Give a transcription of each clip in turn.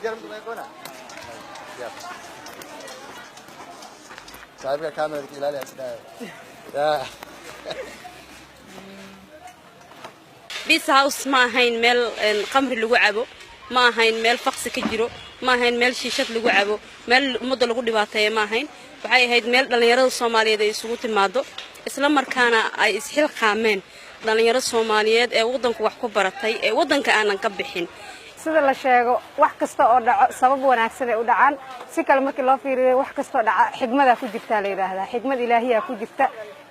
جرب ما يكون صاحبك كاميرا كده لا يا بيس هاوس ما هين ميل القمر اللي وعبه ما هين ميل فقس كجرو ما هين ميل شيشة اللي وعبه ميل مدة اللي دبعتها ما هين waxay ahayd meel dhalinyarada Soomaaliyeed ay isugu timaado isla markaana ay isxil qaameen dhalinyarada Soomaaliyeed ee wadanku wax ku baratay ee wadanka aanan ka bixin sida la sheego wax kasta oo dhaco sabab wanaagsan ay u dhacaan si kale markii loo fiiriyo wax kasta oo dhaca xigmada ku jirta la yiraahdaa xigmad ilaahiya ku jirta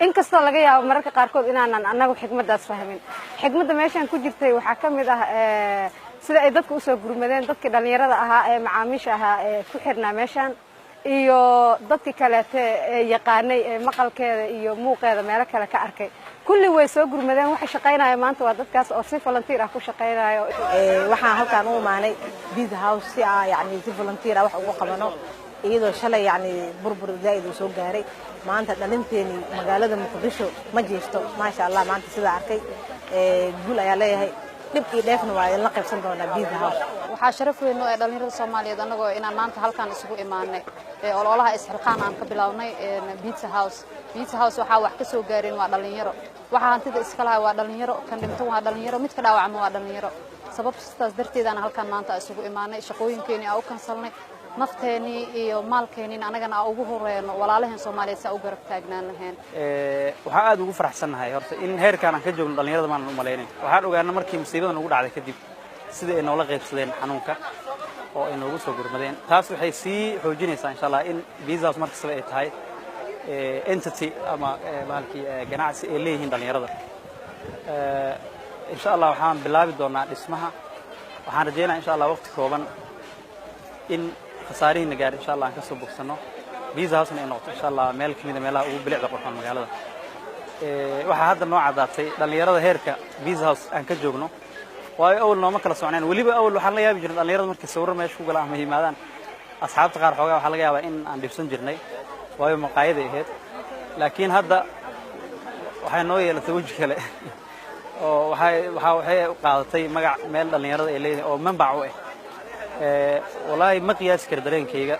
in kasta laga yaabo mararka qaar kood inaanan anagu xigmadaas fahmin xigmada meeshan ku jirtay waxa kamid ah sida ay dadku u soo gurmadeen dadkii dhalinyarada ahaa ee macaamiisha ahaa ee ku xirnaa meeshan iyo dadkii kale ee yaqaanay maqalkeeda iyo muuqeeda meel kale ka arkay kulli way soo gurmadeen waxa shaqeynaya maanta waa dadkaas oo si volunteer ah ku shaqeynayo waxaan halkaan u imaanay Pizza House si yani si volunteer ah wax ugu qabano iyadoo shalay yani burbur zaid soo gaaray maanta dhalinteeni magaalada Muqdisho ma jeesto ma sha Allah maanta sida arkay guul ayaa leeyahay dibkii dheefna waa la qaybsan doonaa Pizza House waxaa sharaf weyn oo dhalinyarada Soomaaliyeed anagoo inaan maanta halkaan isugu imaanay ololaha isxilqaan aan ka bilownay Pizza House waxa wax ka soo gaareen waa dhalinyaro waxa hantida iska lahaa waa dhalinyaro kan dhinto waa dhalinyaro mid ka dhaawacmo waa dhalinyaro sababtaas darteed aan halkaan maanta isugu imaanay shaqooyinkeeni aan u kansalnay nafteeni iyo maalkeeni anagana ugu horeeyno walaalahan Soomaaliyeed sa u garab taagnaan lahayn waxa aad ugu faraxsanahay horta in heerkan aan ka joogno dhalinyarada maan u maleynay waxaan ogaanay markii musiibadan ugu dhacday kadib sida ay noola qaybsadeen xanuunka oo ay noogu soo gurmadeen taas waxay sii xoojinaysaa insha Allah in Pizza House markasta ay tahay entity ama baalkii ganacsi ay leeyihiin dhalinyarada insha Allah waxaan bilaabi doonaa dhismaha waxaan rajeynayaa insha Allah waqti kooban in khasaarihiina gaar insha Allah aan ka soo bogsano Pizza House ay noqoto insha Allah meel kamid ah meelaha ugu bilicda qurxoon magaalada waxa hadda noo cadaatay dhalinyarada heerka Pizza House aan ka joogno waayo awal nooma kala soconeen waliba awal waxaan la yaabi jirnay dhalinyarada markii sawir meesha ku galaan ma yimaadaan asxaabta qaar xoogaa waxa laga yaabaa in aan dhibsan jirnay waayo maqaayad ay ahayd laakiin hadda waxay noo yeelatay waji kale oo waxay u qaadatay magac meel dhalinyarada ay leeyihiin oo manbac u ah والله ما قياس كر درين كيجا